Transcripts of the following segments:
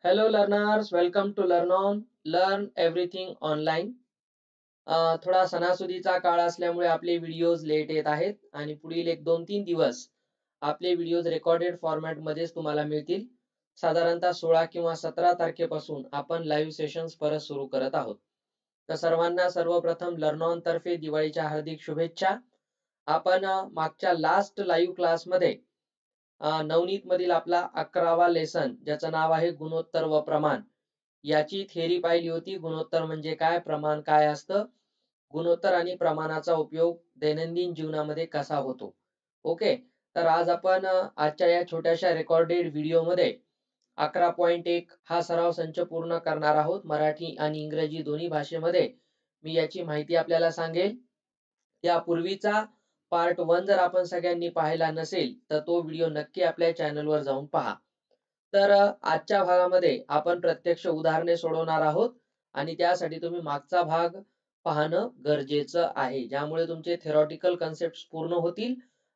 Hello learners, welcome to Learn On, Learn Everything Online. थोडा सणासुदीचा काळ असल्यामुळे आपले व्हिडिओज लेट येत आहेत आणि पुढील 1-2-3 दिवस आपले व्हिडिओज रेकॉर्डेड फॉर्मॅटमध्येच तुम्हाला मिळतील. साधारणतः 16 किंवा 17 तारखेपासून आपण लाईव्ह सेशन्स परत सुरू करत आहोत. तर सर्वांना सर्वप्रथम लर्न ऑन तर्फे दिवाळीच्या हार्दिक शुभेच्छा. आपण मागच्या लास्ट लाईव्ह क्लासमध्ये नवनीत मधील आपला 11वा लेसन ज्याचं नाव आहे गुणोत्तर व प्रमाण याची थेरी पाहिली होती. गुणोत्तर म्हणजे काय, प्रमाण काय असतं, गुणोत्तर आणि प्रमाणाचा उपयोग दैनंदिन जीवनामध्ये कसा होतो. ओके, तर आज आपण आजच्या या छोट्याशा रेकॉर्डेड व्हिडिओमध्ये 11.1 हा सराव संच पूर्ण करणार आहोत. मराठी आणि इंग्रजी दोन्ही भाषेमध्ये मी याची माहिती आपल्याला सांगेल. त्यापूर्वीचा पार्ट 1 जर आपण सगळ्यांनी पाहिला नसेल तर तो व्हिडिओ नक्की आपल्या चॅनलवर जाऊन पहा. तर आजच्या भागामध्ये आपण प्रत्यक्ष उदाहरणे सोडवणार आहोत आणि त्यासाठी तुम्ही मागचा भाग पाहणं गरजेचं आहे, ज्यामुळे तुमचे थेरॉटिकल कन्सेप्ट पूर्ण होतील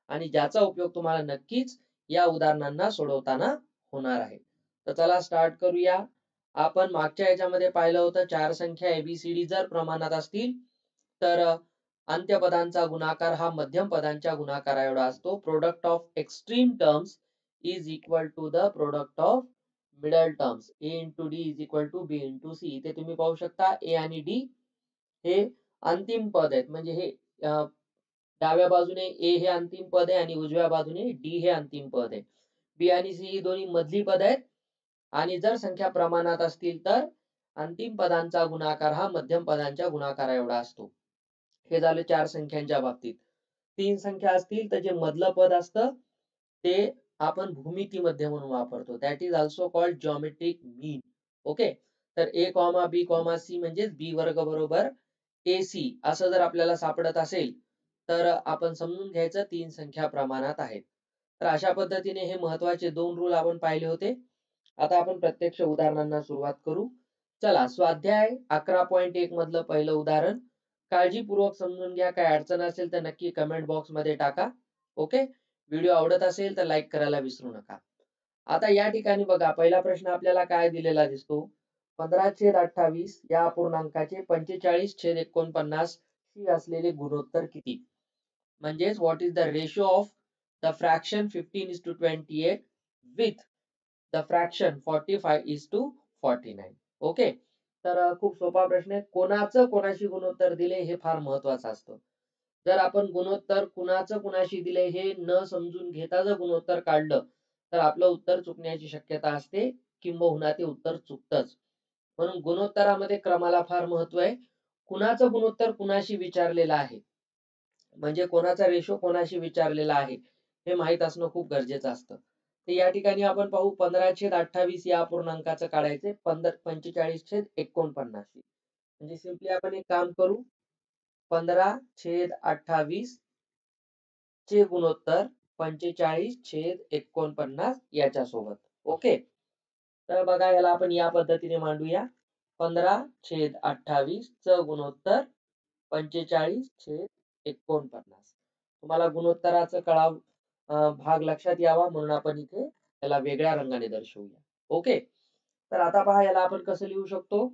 आणि ज्याचा उपयोग तुम्हाला नक्कीच या उदाहरणांना सोडवताना होणार आहे. तर चला स्टार्ट करूया. आपण मागच्या याच्यामध्ये पाहिलं होतं 4 संख्या एबीसीडी जर प्रमाणात असतील तर अंत्यपदांचा गुणाकार हा मध्यम पदांच्या गुणाकारा एवढा असतो. Product of extreme terms is equal to the product of middle terms. A into D is equal to B into C. इथे तुम्ही पाहू शकता ए आणि डी हे अंतिम पद आहेत. म्हणजे हे डाव्या बाजूने ए हे अंतिम पद आहे आणि उजव्या बाजूने डी हे अंतिम पद आहे. बी आणि सी ही दोन्ही मधली पद आहेत आणि जर संख्या प्रमाणात असतील तर अंतिम पदांचा गुणाकार हा मध्यम पदांच्या गुणाकारा एवढा असतो. हे झालं 4 संख्यांच्या बाबतीत. 3 संख्या असतील तर जे मधलं पद असतं ते आपण भूमिती मध्य म्हणून वापरतो. That is also called geometric mean. Okay, तर ए कॉमा बी कॉमा सी म्हणजेच बी वर्ग बरोबर ए सी असं जर आपल्याला सापडत असेल तर आपण समजून घ्यायचं 3 संख्या प्रमाणात आहेत. तर अशा पद्धतीने हे महत्वाचे 2 रूल आपण पाहिले होते. आता आपण प्रत्यक्ष उदाहरणांना सुरुवात करू. चला, स्वाध्याय 11.1 मधलं पहिलं उदाहरण काळजीपूर्वक समजून घ्या. काय अडचण असेल तर नक्की कमेंट बॉक्स मध्ये टाका. ओके, व्हिडिओ आवडत असेल तर लाईक करायला विसरू नका. आता या ठिकाणी बघा, पहिला प्रश्न आपल्याला काय दिलेला दिसतो. 15/28 या अपूर्णांकाचे 45/49 शी असलेले गुणोत्तर किती. म्हणजेच what is the ratio of the fraction 15:28 with the fraction 45:49. Okay, तर खूप सोपा प्रश्न आहे. कोणाचं कोणाशी गुणोत्तर दिले हे फार महत्वाचं असतं. जर आपण गुणोत्तर कुणाचं कुणाशी दिले हे न समजून घेता जर गुणोत्तर काढलं तर आपलं उत्तर चुकण्याची शक्यता असते, किंबहुना ते उत्तर चुकतंच. म्हणून गुणोत्तरामध्ये क्रमाला फार महत्व आहे. कुणाचं गुणोत्तर कुणाशी विचारलेलं आहे म्हणजे कोणाचा रेशो कोणाशी विचारलेला आहे हे माहित असणं खूप गरजेचं असतं. तर या ठिकाणी आपण पाहू 15/28 या अपूर्णांकाचं काढायचे 45/49. म्हणजे सिंपली आपण एक काम करू, 15/28 चे गुणोत्तर 45/49 याच्या सोबत. ओके, तर बघा याला आपण या पद्धतीने मांडूया. 15/28 च गुणोत्तर 45/49. तुम्हाला गुणोत्तराचं भाग लक्षात यावा म्हणून आपण इथे त्याला वेगळ्या रंगाने दर्शवूया. ओके, तर आता पहा याला आपण कसं लिहू शकतो.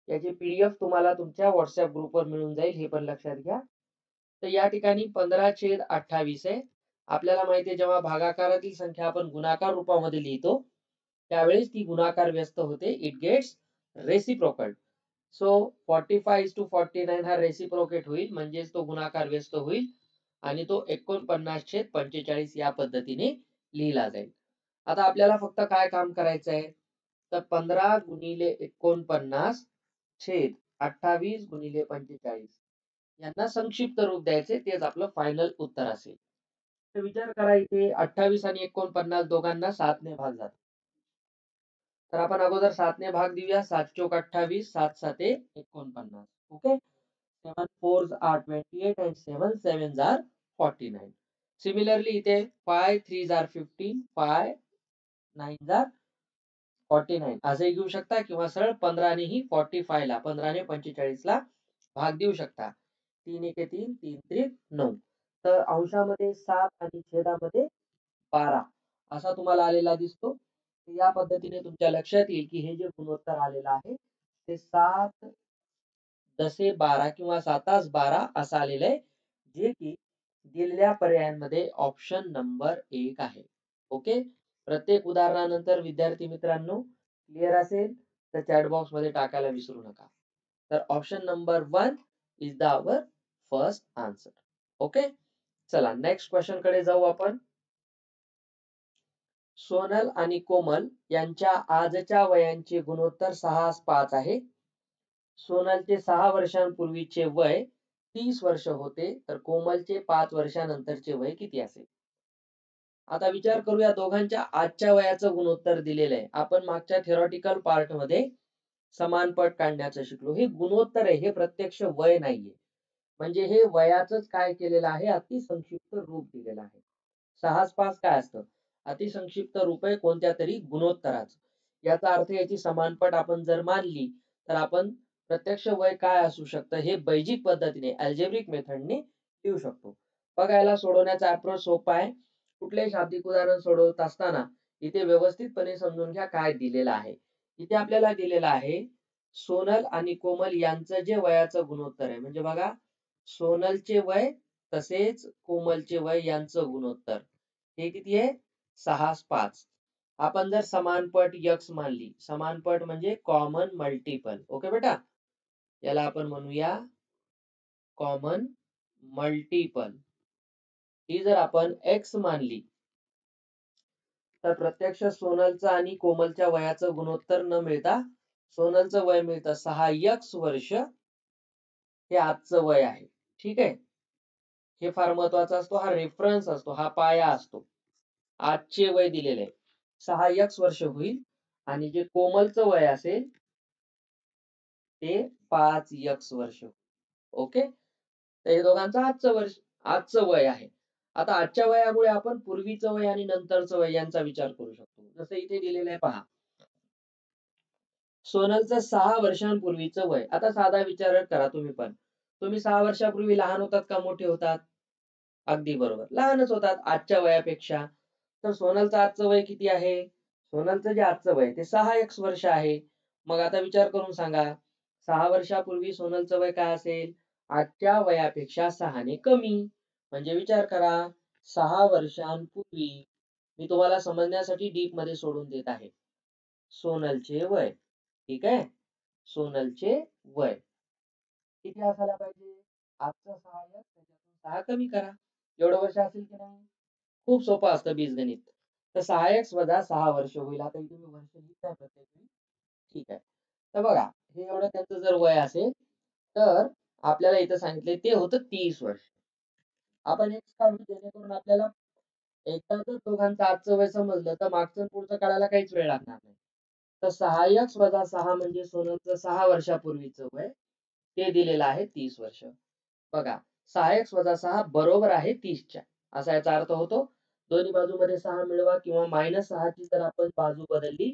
याची पीडीएफ तुम्हाला तुमच्या व्हॉट्सअप ग्रुपवर मिळून जाईल, हे पण लक्षात घ्या. तर या ठिकाणी 15/28 आहे. आपल्याला माहिती आहे जेव्हा भागाकारातील संख्या आपण गुणाकार रूपामध्ये लिहितो त्यावेळेस ती गुणाकार व्यस्त होते. It gates reciprocal. सो 45:49 हा रेसिप्रोकेट होईल, म्हणजेच तो गुणाकार व्यस्त होईल आणि तो 49/45 या पद्धतीने लिहिला जाईल. आता आपल्याला फक्त काय काम करायचं आहे, तर 15 गुणिले 49 छेद 28 गुणिले 45 यांना संक्षिप्त रूप द्यायचे. तेच आपलं फायनल उत्तर असेल. तर विचार करा, इथे 28 आणि 49 दोघांना 7 ने भाग जातो. तर आपण अगोदर 7 ने भाग देऊया. 7 चोक 28, 7 साते 49. Okay, 7 4s are 28 and 7 7s are 49. Similarly इथे 5 3s are 15, 5 9s are 49 असंही घेऊ शकता किंवा सरळ 15 नेही 45 ला 15 ने 45 ला भाग देऊ शकता. 3 1 3, 3 3 9. तर अंशामध्ये 7 आणि छेदामध्ये 12 असा तुम्हाला आलेला दिसतो. या पद्धतीने तुमच्या लक्षात येईल की हे जे गुणोत्तर आलेलं आहे ते 7 दशे 12 किंवा 7 12 असं आलेलं आहे, जे की दिलेल्या पर्यायांमध्ये ऑप्शन नंबर 1 आहे. ओके. प्रत्येक उदाहरणानंतर विद्यार्थी मित्रांनो क्लिअर असेल तर चॅट बॉक्स मध्ये टाकायला विसरू नका. तर option number 1 is the our first answer. Okay. चला नेक्स्ट क्वेश्चन कडे जाऊ आपण. सोनल आणि कोमल यांच्या आजच्या वयांचे गुणोत्तर 6:5 आहे. सोनलचे 6 वर्षांपूर्वीचे वय 30 वर्ष होते, तर कोमलचे 5 वर्षानंतरचे वय किती असेल? आता विचार करूया दोघांच्या आजच्या वयाचं गुणोत्तर दिलेलं आहे. आपण मागच्या थेरॉटिकल पार्ट मध्ये समान पट काढण्याचं शिकलो. हे गुणोत्तर आहे, हे प्रत्यक्ष वय नाहीये. म्हणजे हे वयाचंच काय केलेलं आहे, अतिसंक्षिप्त रूप दिलेलं आहे. 6:5 काय असतं? अतिसंक्षिप्त रूप आहे कोणत्या तरी गुणोत्तराचं. याचा अर्थ याची समानपट आपण जर मानली तर आपण प्रत्यक्ष वय काय असू शकतं हे बैजिक पद्धतीने अल्जेब्रिक मेथडने लिहू शकतो. बघा याला सोडवण्याचा अप्रोच सोपा आहे. कुठलेही शाब्दिक उदाहरण सोडवत असताना इथे व्यवस्थितपणे समजून घ्या काय दिलेलं आहे. इथे आपल्याला दिलेलं आहे सोनल आणि कोमल यांचं जे वयाचं गुणोत्तर आहे, म्हणजे बघा सोनलचे वय तसेच कोमलचे वय यांचं गुणोत्तर हे किती आहे? 6:5. आपण जर समानपट यक्स मानली, समानपट म्हणजे कॉमन मल्टिपल. ओके बेटा, याला आपण म्हणूया कॉमन मल्टिपल. ही जर आपण एक्स मानली तर प्रत्यक्ष सोनलचं आणि कोमलच्या वयाचं गुणोत्तर न मिळता सोनलचं वय मिळतं 6x वर्ष. हे आजचं वय आहे. ठीक आहे. हे फार महत्वाचा असतो, हा रेफरन्स असतो, हा पाया असतो. आजचे वय दिलेले आहे 6x वर्ष होईल आणि जे कोमलचं वय असेल ते 5x वर्ष. ओके. तर हे दोघांचं आजचं वय आहे. आता आजच्या वयामुळे आपण पूर्वीचं वय आणि नंतरचं वय यांचा विचार करू शकतो. जसं इथे दिलेलं आहे पहा. सोनलचं 6 वर्षांपूर्वीचं वय. आता साधा विचार करा तुम्ही पण. तुम्ही 6 वर्षापूर्वी लहान होतात का मोठे होतात? अगदी बरोबर. लहानच होतात आजच्या वयापेक्षा. तर सोनलचं आजचं वय किती आहे? सोनलचं जे आजचं वय ते 6x वर्ष आहे. मग आता विचार करून सांगा. 6 वर्षापूर्वी सोनलचं वय काय असेल? आजच्या वयापेक्षा 6 ने कमी. म्हणजे विचार करा 6 वर्षांपूर्वी, मी तुम्हाला समजण्यासाठी डीप मध्ये सोडून देत आहे. सोनलचे वय. ठीक आहे. सोनलचे वय किती असायला पाहिजे? आजचं 6x त्याच्यातून 6 कमी करा. एवढं वर्ष असेल की नाही? खूप सोपं असतं बीजगणित. तर 6x वजा 6 वर्ष होईल. आता इथे मी वर्ष लिहिताय प्रत्येक वेळी. ठीक आहे. तर बघा हे एवढं त्यांचं जर वय असेल तर आपल्याला इथं सांगितले ते होतं 30 वर्ष. आपण एक्स काढू जेणेकरून आपल्याला एकदा जर दोघांचं आजचं वय समजलं तर मागचं पुढचं काढायला काहीच वेळ लागणार नाही. तर 6x वजा 6 म्हणजे सोनलचं 6 वर्षापूर्वीचं वय ते दिलेलं आहे 30 वर्ष. बघा 6x वजा 6 बरोबर आहे 30च्या. असा याचा अर्थ होतो. दोन्ही बाजूमध्ये 6 मिळवा किंवा -6 ची जर आपण बाजू बदलली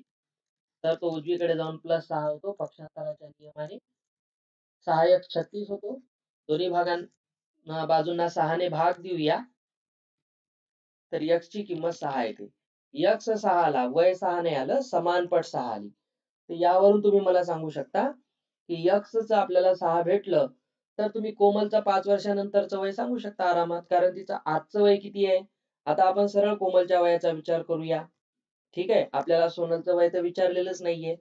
तर तो उजवीकडे जाऊन +6 होतो. पक्षांतराच्या नियमाने 6x 36 होतो. दोन्ही बाजूंना 6 ने भाग देऊया तर x ची किंमत 6 येते. x 6 आला, वय 6 नाही आलं, समानपट 6 आली. तर यावरून तुम्ही मला सांगू शकता की x च आपल्याला 6 भेटलं तर तुम्ही कोमलचा 5 वर्षानंतरचं वय सांगू शकता आरामात, कारण तिचं आजचं वय किती आहे? आता आपण सरळ कोमलच्या वयाचा विचार करूया. ठीक आहे. आपल्याला सोनलचं वय तर विचारलेलंच नाहीये.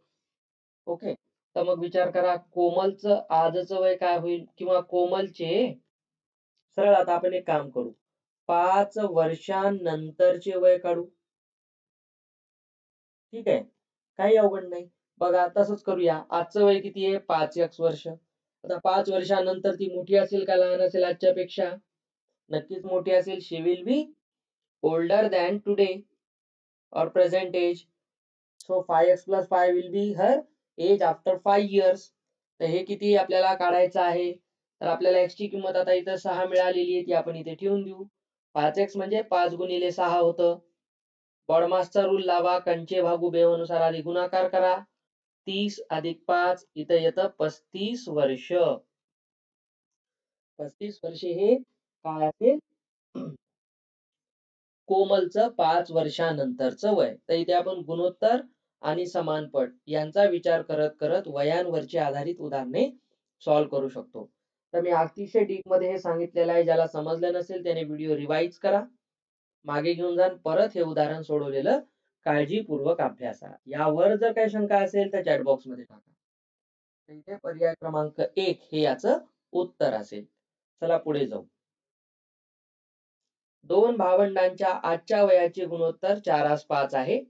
ओके. तर मग विचार करा कोमलचं आजचं वय काय होईल किंवा कोमलचे सरळ आता आपण एक काम करू. 5 वर्षांनंतरचे वय काढू. ठीक आहे. काही अवघड नाही. बघा तसंच करूया. आजचं वय किती आहे? 5x वर्ष. आता 5 वर्षानंतर ती मोठी असेल का लहान असेल आजच्यापेक्षा? नक्कीच मोठी असेल. She will be older than today or present age. So 5x plus 5 will be her age after 5 years. तर हे किती आपल्याला काढायचं आहे? तर आपल्याला x ची किंमत आता इथं 6 मिळालेली आहे ती आपण इथे ठेवून देऊ. 5x म्हणजे 5 गुणिले 6 होतं. बॉडमासचा रूल लावा. कंचे भागू बेवानुसार आधी गुणाकार करा. 30 अधिक 5 इथं येतं 35 वर्ष. 35 वर्षे हे काय असेल? कोमलचं 5 वर्षानंतरचं वय. तर इथे आपण गुणोत्तर आणि समानपट यांचा विचार करत करत वयांवरची आधारित उदाहरणे सॉल्व्ह करू शकतो. तर मी अतिशय डीप मध्ये हे सांगितलेलं आहे. ज्याला समजलं नसेल त्याने व्हिडिओ रिवाइज करा, मागे घेऊन जाऊन परत हे उदाहरण सोडवलेलं काळजीपूर्वक अभ्यासा. यावर जर काही शंका असेल तर चॅट बॉक्स मध्ये टाका. तर इथे पर्याय क्रमांक 1 हे याचं उत्तर असेल. चला पुढे जाऊ. दोन भावंडांच्या आजच्या वयाचे गुणोत्तर 4:5 आहे.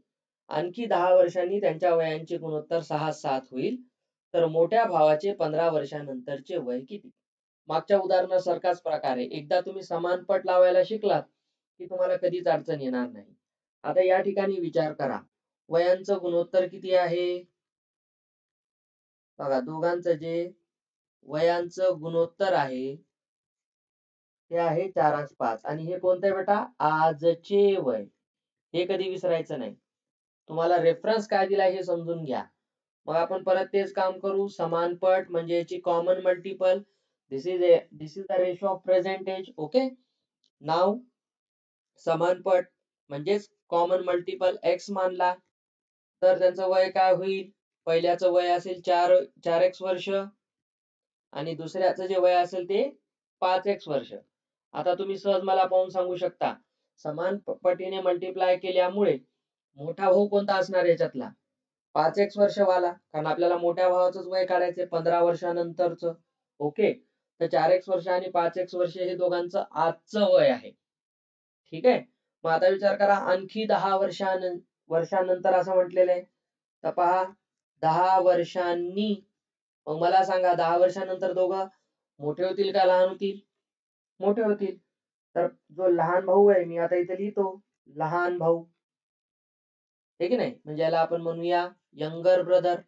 आणखी 10 वर्षांनी त्यांच्या वयांचे गुणोत्तर 6:7 होईल. तर मोठ्या भावाचे 15 वर्षानंतरचे वय किती? मागच्या उदाहरणासारखाच प्रकार आहे. एकदा तुम्ही समानपट लावायला शिकलात की तुम्हाला कधीच अडचण येणार नाही. आता या ठिकाणी विचार करा, वयांचं गुणोत्तर किती आहे? बघा, दोघांचं जे वयांचं गुणोत्तर आहे ते आहे 4:5 आणि हे कोणतं आहे बेटा? आजचे वय. हे कधी विसरायचं नाही. तुम्हाला रेफरन्स काय दिलाय हे समजून घ्या. मग आपण परत तेच काम करू. समानपट म्हणजे याची common multiple. This is the ratio of present age. Okay. नाव समानपट म्हणजेच कॉमन मल्टिपल x मानला तर त्यांचं वय काय होईल? पहिल्याचं वय असेल 4x वर्ष आणि दुसऱ्याचं जे वय असेल ते 5x वर्ष. आता तुम्ही सहज मला पाहून सांगू शकता, समान पटीने मल्टिप्लाय केल्यामुळे मोठा भाऊ कोणता असणार याच्यातला? 5x वर्षवाला, कारण आपल्याला मोठ्या भावाचंच वय काढायचंय 15 वर्षानंतरच. ओके. तर 4x वर्ष आणि 5x वर्ष हे दोघांचं आजचं वय आहे. ठीक आहे. मग आता विचार करा, आणखी 10 वर्षानंतर असं म्हटलेलं आहे. तर पहा, 10 वर्षांनी, मग मला सांगा 10 वर्षानंतर दोघं मोठे होतील का लहान होतील? मोठे होतील. तर जो लहान भाऊ आहे, मी आता इथे लिहितो लहान भाऊ, हे की नाही, म्हणजे याला आपण म्हणूया यंगर ब्रदर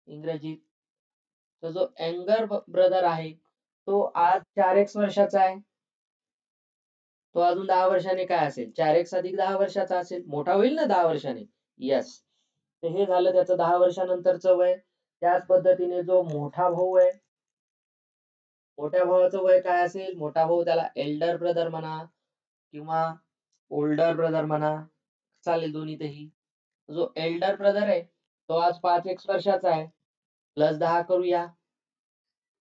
इंग्रजीत. तर जो यंगर ब्रदर आहे तो आज 4x वर्षाचा आहे. तो अजून 10 वर्षाने काय असेल? 4x अधिक 10 वर्षाचा असेल. मोठा होईल ना 10 वर्षाने. यस. तर हे झालं त्याचं 10 वर्षानंतरचं वय. त्याच पद्धतीने जो मोठा भाऊ आहे, मोठ्या भावाचं वय काय असेल? मोठा भाऊ, त्याला एल्डर ब्रदर म्हणा किंवा ओल्डर ब्रदर म्हणा, चालेल दोन्हीतही. जो एल्डर ब्रदर आहे तो आज 5x वर्षाचा आहे. प्लस 10 करूया.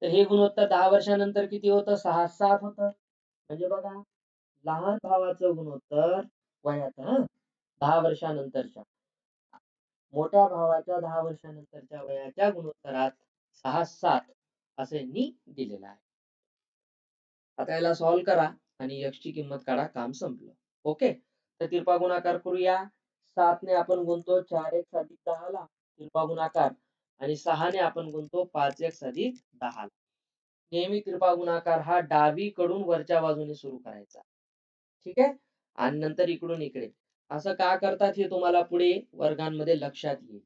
तर हे गुणोत्तर 10 वर्षानंतर किती होतं? 6:7 होतं. म्हणजे बघा, लहान भावाचं गुणोत्तर वयाचं 10 वर्षानंतरच्या, मोठ्या भावाच्या 10 वर्षानंतरच्या वयाच्या गुणोत्तरात 6:7 असे यांनी दिलेलं आहे. आता याला सॉल्व्ह करा आणि x ची किंमत काढा. काम संपलं. ओके. तर तिरपा गुणाकार करूया. 7 ने आपण गुणतो 4x अधिक 10 ला तिरपा गुणाकार, आणि 6 ने आपण गुणतो 5x अधिक 10 ला. नेहमी तिरपा गुणाकार हा डावीकडून वरच्या बाजूने सुरू करायचा. ठीक आहे. आणि नंतर इकडून इकडे. असं का करतात हे तुम्हाला पुढे वर्गांमध्ये लक्षात येईल.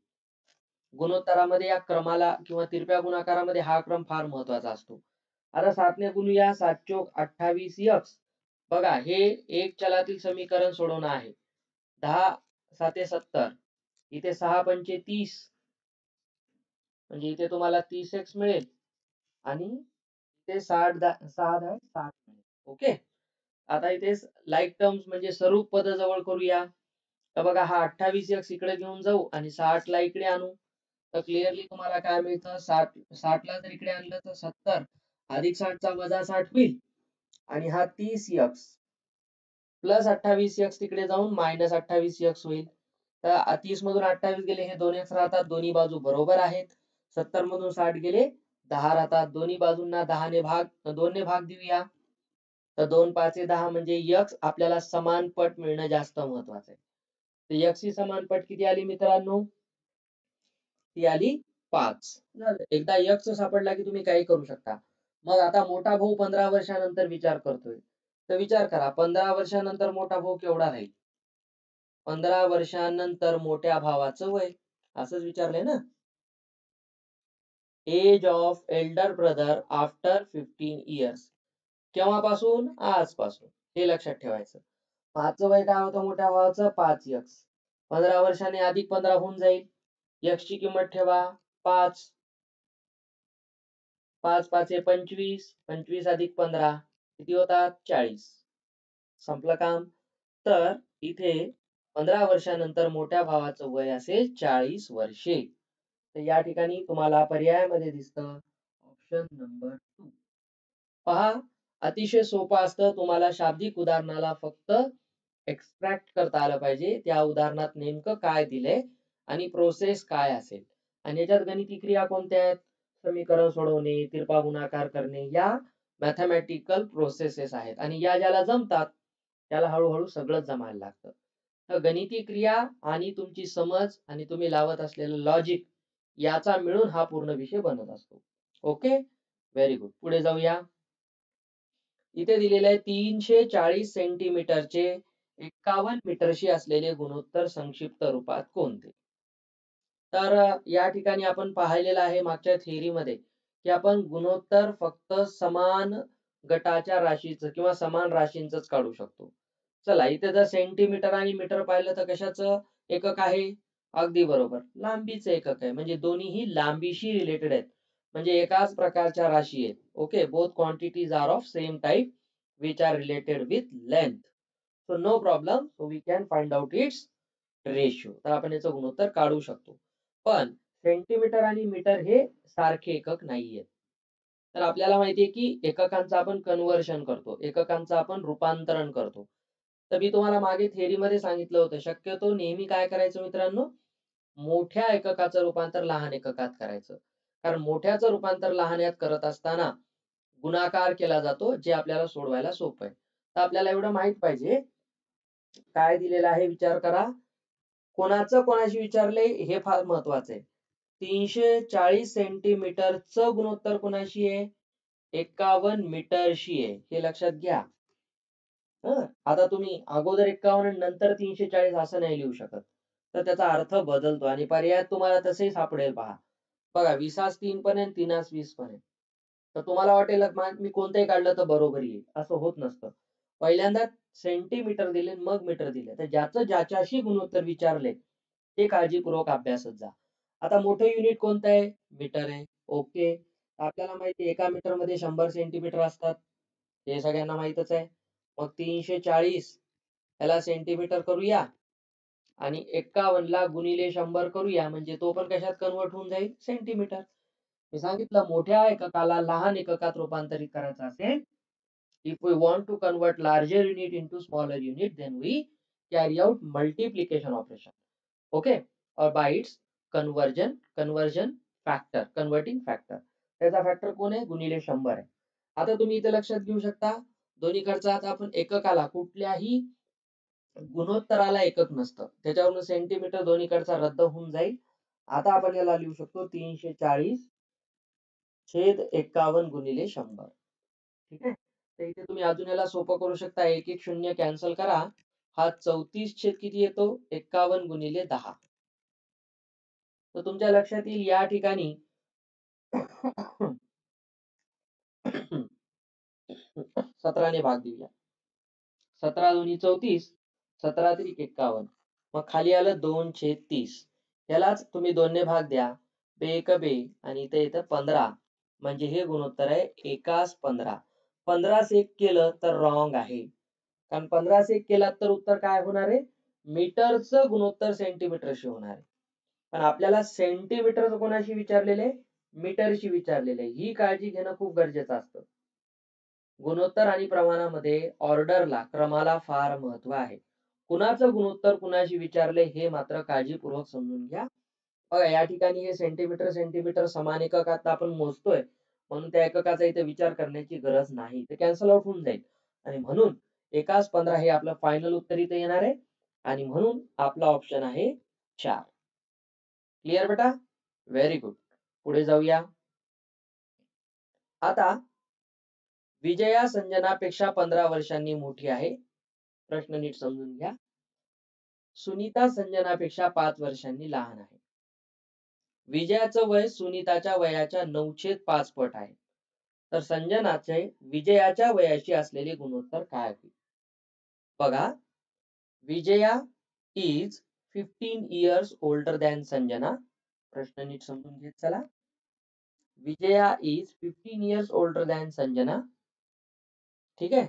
गुणोत्तरामध्ये या क्रमाला किंवा तिरप्या गुणाकारामध्ये हा क्रम फार महत्वाचा असतो. आता 7 ने गुणूया. 7 चोक 28x. बघा, हे एक चलातील समीकरण सोडवणं आहे. 10 7 70. इथे 6 पंचे 30, म्हणजे इथे तुम्हाला 30x मिळेल आणि इथे 6 10 60 मिळेल. ओके. आता इथे लाईक टर्म्स म्हणजे स्वरूप पद जवळ करूया. तर बघा, हा 28x इकडे घेऊन जाऊ आणि 60 ला इकडे आणू. तर क्लिअरली तुम्हाला काय मिळतं? 60 ला जर इकडे आणलं तर 70 अधिक 60 चा वजा 60 होईल आणि हा 30x प्लस 28x तिकडे जाऊन मायनस 28x होईल. तर 30 मधून 28 गेले, हे 2x राहतात, दोन्ही बाजू बरोबर आहेत. 70 मधून 60 गेले, 10 राहतात, दोन्ही बाजूंना 2 ने भाग देऊया. तर 2 5 10 म्हणजे x आपल्याला समानपट मिळणं जास्त महत्वाचं आहे. तर x ची समानपट किती आली मित्रांनो? ती आली 5. झालं. एकदा x सापडला की तुम्ही काही करू शकता. मग आता मोठा भाऊ 15 वर्षानंतर विचार करतोय. तर विचार करा, 15 वर्षानंतर मोठा भाऊ केवढा राहील? 15 वर्षानंतर मोठ्या भावाचं वय, असंच विचारलंय ना. Age of elder brother after 15 years. केव्हापासून? आजपासून. हे लक्षात ठेवायचं. 5चं वय काय होतं मोठ्या भावाचं? 5x. 15 वर्षांनी अधिक 15 होऊन जाईल. x ची किंमत ठेवा 5. 5 5 25. 25 अधिक 15 किती होतात? 40. संपलं काम. तर इथे 15 वर्षानंतर मोठ्या भावाचं वय असेल 40 वर्षे. तर या ठिकाणी तुम्हाला पर्यायामध्ये दिसतं ऑप्शन नंबर 2. पहा, अतिशय सोपं असतं. तुम्हाला शाब्दिक उदाहरणाला फक्त एक्सट्रॅक्ट करता आलं पाहिजे. त्या उदाहरणात नेमकं काय दिलंय आणि प्रोसेस काय असेल. आणि याच्यात गणिती क्रिया कोणत्या आहेत? समीकरण सोडवणे, तिरपा गुणाकार करणे, या मॅथमॅटिकल प्रोसेसेस आहेत. आणि या ज्याला जमतात त्याला हळूहळू सगळं जमायला लागतं. तर गणिती क्रिया आणि तुमची समज आणि तुम्ही लावत असलेलं लॉजिक याचा मिळून हा पूर्ण विषय बनत असतो. Okay, very good. पुढे जाऊया. इथे दिलेले आहे 340 सेंटीमीटरचे 51 मीटरशी असलेले गुणोत्तर संक्षिप्त रूपात कोणते? तर या ठिकाणी आपण पाहिलेलं आहे मागच्या थेअरीमध्ये की आपण गुणोत्तर फक्त समान गटाच्या राशीचं किंवा समान राशींचंच काढू शकतो. चला, इथे जर सेंटीमीटर आणि मीटर पाहिलं तर कशाचं एकक आहे? अगदी बरोबर, लांबीचं एकक आहे. म्हणजे दोन्हीही लांबीशी रिलेटेड आहेत. म्हणजे एकाच प्रकारच्या राशी आहेत. Okay, both quantities are of same type which are related with length. So no problem. So we can find out its ratio. तर आपण याचं गुणोत्तर काढू शकतो. पण सेंटीमीटर आणि मीटर हे सारखे एकक नाहीयेत. तर आपल्याला माहितीये की एककांचं आपण कन्व्हर्शन करतो, एककांचं आपण रूपांतरण करतो. तर मी तुम्हाला मागे थेअरीमध्ये सांगितलं होतं, शक्यतो नेहमी काय करायचं मित्रांनो, मोठ्या एककाचं रूपांतर लहान एककात करायचं. कारण मोठ्याचं रूपांतर लहान यात करत असताना गुणाकार केला जातो, जे आपल्याला सोडवायला सोपं आहे. तर आपल्याला एवढं माहित पाहिजे काय दिलेलं आहे, विचार करा. कोणाचं कोणाशी विचारले हे फार महत्वाचं आहे. 340 सेंटीमीटरचं गुणोत्तर कोणाशी आहे? 51 मीटरशी आहे. हे लक्षात घ्या. आता तुम्ही अगोदर 51 आणि नंतर 340 असं नाही लिहू शकत. तर त्याचा अर्थ बदलतो आणि पर्याय तुम्हाला तसेही सापडेल पहा. बघा, 20 3 पण आहे आणि 3 20 पण आहे. तर तुम्हाला वाटेल मी कोणतंही काढलं तर बरोबर येईल, असं होत नसतं. पहिल्यांदा सेंटीमीटर दिले मग मीटर दिले. तर ज्याचं ज्याच्याशी गुणोत्तर विचारले ते काळजीपूर्वक अभ्यासत जा. आता मोठं युनिट कोणतं आहे? मीटर आहे. ओके, आपल्याला माहिती आहे एका मीटर मध्ये 100 सेंटीमीटर असतात. हे सगळ्यांना माहितच आहे. मग 340 याला सेंटीमीटर करूया आणि 51 ला गुणिले 100 करूया, म्हणजे तो पण कशात कन्वर्ट होऊन जाईल? सेंटीमीटर. मी सांगितलं मोठ्या एककाला लहान एककात रूपांतरित करायचं असेल, if we want to convert larger unit into smaller unit, then we carry out multiplication operation. Okay, or by its conversion factor, converting factor. त्याचा फॅक्टर कोण आहे? गुणिले 100 आहे. आता तुम्ही इथे लक्षात घेऊ शकता, दोन्हीकडचा आता आपण एककाला कुठल्याही गुणोत्तराला एकक नसतं, त्याच्यावरून सेंटीमीटर दोन्हीकडचा रद्द होऊन जाईल. आता आपण याला लिहू शकतो 340 छेद 51 गुणिले 100. ठीक आहे. तर इथे तुम्ही अजून याला सोपं करू शकता. एक एक शून्य कॅन्सल करा. हा 34 छेद किती येतो? 51 गुणिले 10. तर तुमच्या लक्षात येईल या ठिकाणी 17 ने भाग देऊया. 17 दोन्ही 34, 17 त्रिक 51. मग खाली आलं 2/30. यालाच तुम्ही 2 ने भाग द्या. बे एक बे आणि इथे येतं 15. म्हणजे हे गुणोत्तर आहे एकास 15. 15 से 1 केलं तर रॉंग आहे. कारण 15 से 1 केलात तर उत्तर काय होणार आहे? मीटरचं गुणोत्तर सेंटीमीटरशी होणार आहे. पण आपल्याला सेंटीमीटर कोणाशी विचारलेले? मीटरशी विचारलेले. ही काळजी घेणं खूप गरजेचं असतं. गुणोत्तर आणि प्रमाणामध्ये ऑर्डरला, क्रमाला फार महत्व आहे. कुणाचं गुणोत्तर कुणाशी विचारले हे मात्र काळजीपूर्वक समजून घ्या. बघा, या ठिकाणी हे सेंटीमीटर सेंटीमीटर समान एककात आपण मोजतोय, म्हणून त्या एककाचा इथे विचार करण्याची गरज नाही. ते कॅन्सल आउट होऊन जाईल. आणि म्हणून एकास 15 हे आपलं फायनल उत्तर इथे येणार आहे. आणि म्हणून आपला ऑप्शन आहे 4. क्लिअर बेटा? Very good. पुढे जाऊया. आता विजया संजनापेक्षा 15 वर्षांनी मोठी आहे. प्रश्न नीट समजून घ्या. सुनीता संजनापेक्षा 5 वर्षांनी लहान आहे. विजयाचं वय सुनीताच्या वयाच्या 9/5 पट आहे. तर संजनाचे विजयाच्या वयाशी असलेले गुणोत्तर काय होईल? बघा, Vijaya is 15 years older than Sanjana. प्रश्न नीट समजून घेत चला. Vijaya is 15 years older than Sanjana. ठीक आहे.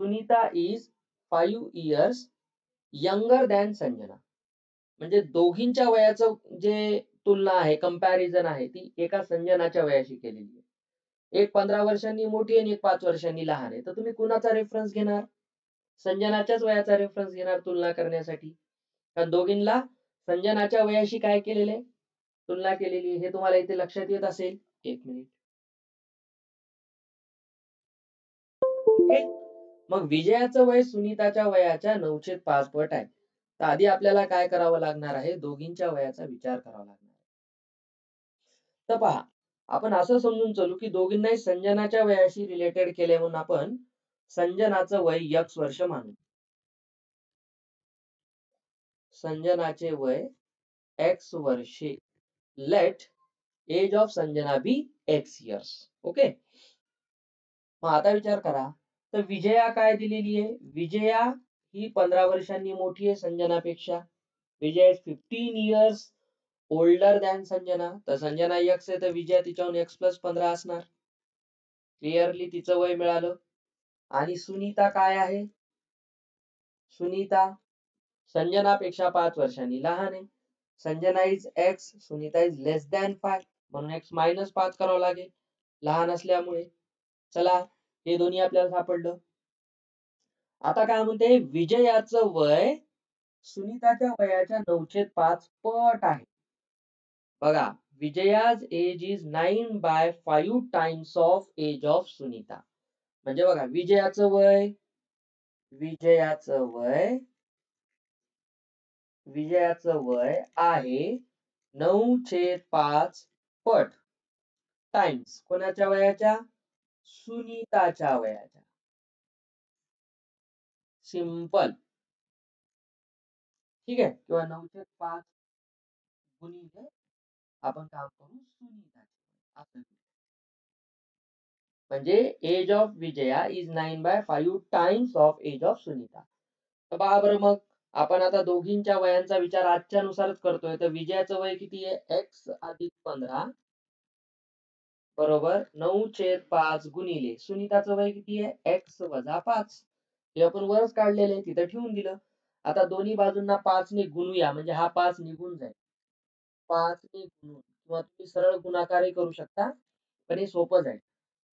Sunita is 5 years younger than Sanjana. म्हणजे दोघींच्या वयाचं जे तुलना आहे, कंपॅरिझन आहे, ती एका संजनाच्या वयाशी केलेली आहे. एक 15 वर्षांनी मोठी आणि एक 5 वर्षांनी लहान आहे. तर तुम्ही कुणाचा रेफरन्स घेणार? संजनाच्याच वयाचा रेफरन्स घेणार तुलना करण्यासाठी. कारण दोघींना संजनाच्या वयाशी काय केलेले आहे? तुलना केलेली. हे तुम्हाला इथे लक्षात येत असेल. एक मिनिट. ओके. मग विजयाचं वय सुनीताच्या वयाच्या 9/5 पट आहे. तर आधी आपल्याला काय करावं लागणार आहे? दोघींच्या वयाचा विचार करावा लागणार आहे. तर पहा, आपण असं समजून चालू की दोघींनाही संजनाच्या वयाशी रिलेटेड केले म्हणून आपण संजनाचं वय x वर्ष मानू. संजनाचे वय x वर्षे. Let age of Sanjana be x years. Okay. मग आता विचार करा, तर विजया काय दिलेली आहे? विजया ही 15 वर्षांनी मोठी आहे संजनापेक्षा. Vijaya is 15 years older than Sanjana. तर संजना x आहे, तर विजया तिच्याहून x+15 असणार. क्लिअरली तिचं वय मिळालं. आणि सुनीता काय आहे? सुनीता संजनापेक्षा 5 वर्षांनी लहान आहे. Sanjana is x, Sunita is less than 5, म्हणून x-5 करावं लागेल लहान असल्यामुळे. चला, हे दोन्ही आपल्याला सापडलं. आता काय म्हणते? विजयाचं वय सुनीताच्या वयाच्या 9/5 पट आहे. बघा, Vijaya's age is 9/5 times of age of Sunita. म्हणजे बघा, विजयाचं वय आहे 9/5 पट टाइम्स कोणाच्या वयाच्या? सुनीताच्या वयाच्या. सिंपल. ठीक आहे. किंवा 9/5 गुणिले आपण काम करू सुनीताचे. म्हणजे age of Vijaya is 9/5 times of age of Sunita. तर पहा बरं, मग आपण आता दोघींच्या वयांचा विचार आजच्या नुसारच करतोय. तर विजयाचं वय किती आहे? x+15 बरोबर 9/5 गुणिले सुनीताचं वय किती आहे? x-5. हे आपण वरच काढलेलं आहे, तिथं ठेवून दिलं. आता दोन्ही बाजूंना 5 ने गुणूया, म्हणजे हा 5 निघून जाईल. 5 ने गुणून किंवा तुम्ही सरळ गुणाकारही करू शकता, पण हे सोपं जाईल.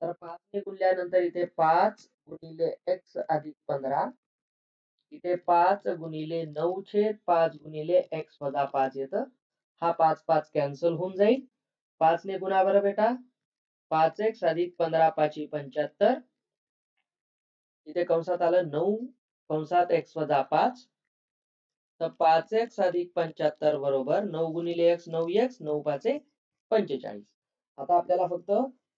तर 5 ने गुणल्यानंतर इथे 5 गुणिले x+15, इथे 5 गुणिले 9/5 गुणिले x-5 येतं. हा 5 कॅन्सल होऊन जाईल. 5 ने गुणा बरं बेटा. 5x + 15 5 75. इथे कंसात आलं 9 कंसात x-5. तर 5x + 75 बरोबर 9 गुणिले x 9x 9×5 45. आता आपल्याला फक्त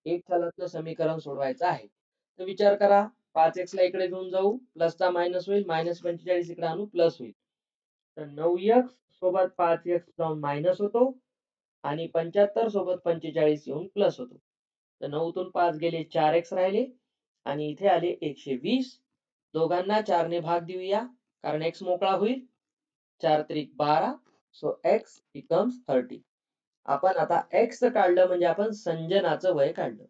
एक छलातलं समीकरण सोडवायचं आहे. तर विचार करा, 5x ला इकडे घेऊन जाऊ, प्लसचा मायनस होईल, -45 इकडे आणू प्लस होईल. तर 9x सोबत 5x जाऊन मायनस होतो आणि 75 सोबत 45 येऊन प्लस होतो. तर 9तून 5 गेले, 4x राहिले आणि इथे आले 120. दोघांना 4 ने भाग देऊया, कारण x मोकळा होईल. 4 त्रिक 12, सो x बिकम्स 30. आपण आता x काढलं म्हणजे आपण संजनाचं वय काढलं.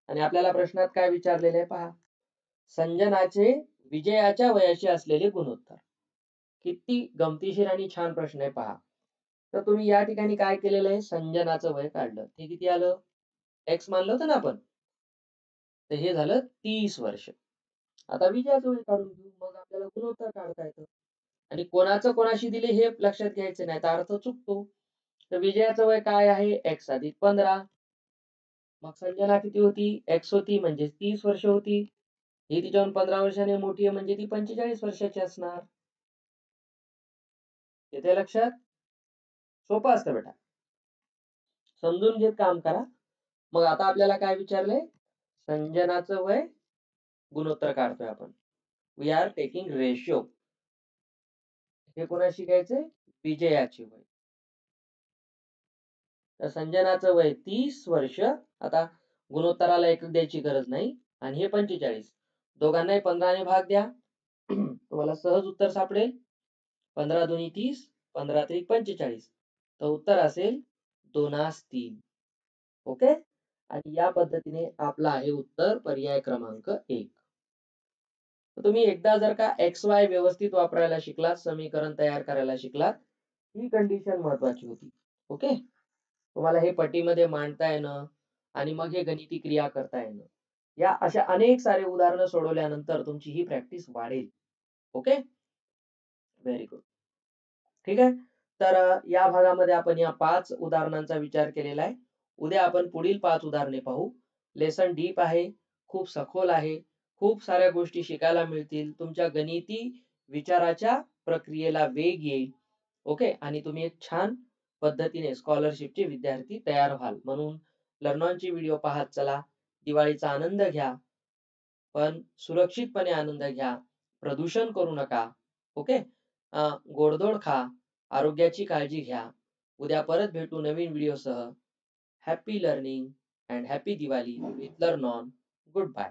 आणि आपल्याला प्रश्नात काय विचारलेलं आहे पहा, संजनाचे विजयाच्या वयाशी असलेले गुणोत्तर. किती गमतीशीर आणि छान प्रश्न आहे पहा. तर तुम्ही या ठिकाणी काय केलेलं आहे? संजनाचं वय काढलं. ते किती आलं? x मानलं होतं ना आपण. तर हे झालं 30 वर्ष. आता विजयाचं वय काढून घेऊ, मग आपल्याला गुणोत्तर काढता येतं. आणि कोणाचं कोणाशी दिले हे लक्षात घ्यायचं नाही, तर अर्थ चुकतो. तर विजयाचं वय काय आहे? x+15. मग संजना किती होती? x होती म्हणजे 30 वर्ष होती. ही तिच्याहून 15 वर्षांनी मोठी आहे म्हणजे ती 45 वर्षाची असणार. येते लक्षात? सोपं असतं बेटा. समजून घेत काम करा. मग आता आपल्याला काय विचारलंय? संजनाचं वय गुणोत्तर काढतोय आपण. We are taking ratio. हे कोणाशी घ्यायचंय? विजयाचे वय. तर संजनाचं वय 30 वर्ष. आता गुणोत्तराला एकक द्यायची गरज नाही. आणि हे 45. दोघांनाही 15 ने भाग द्या. तुम्हाला सहज उत्तर सापडेल. 15 दुनी 30, 15 त्रिक 45. तर उत्तर असेल 2-3. ओके. आणि या पद्धतीने आपलं आहे उत्तर पर्याय क्रमांक 1. तर तुम्ही एकदा जर का XY व्यवस्थित वापरायला शिकलात, समीकरण तयार करायला शिकलात, ही कंडिशन महत्वाची होती. ओके. तुम्हाला हे पटीमध्ये मांडता येणं आणि मग हे गणिती क्रिया करता येणं. या अशा अनेक सारे उदाहरणं सोडवल्यानंतर तुमची ही प्रॅक्टिस वाढेल. ओके. Very good. ठीक आहे. तर या भागामध्ये आपण या 5 उदाहरणांचा विचार केलेला आहे. उद्या आपण पुढील 5 उदाहरणे पाहू. लेसन डीप आहे, खूप सखोल आहे, खूप साऱ्या गोष्टी शिकायला मिळतील. तुमच्या गणिती विचाराच्या प्रक्रियेला वेग येईल. ओके. आणि तुम्ही एक छान पद्धतीने स्कॉलरशिपचे विद्यार्थी तयार व्हाल. म्हणून लर्नॉनची व्हिडिओ पाहत चला. दिवाळीचा आनंद घ्या, पण सुरक्षितपणे आनंद घ्या. प्रदूषण करू नका. ओके. गोडधोड खा. आरोग्याची काळजी घ्या. उद्या परत भेटू नवीन व्हिडिओसह. Happy learning and happy Diwali with learn on. Good bye.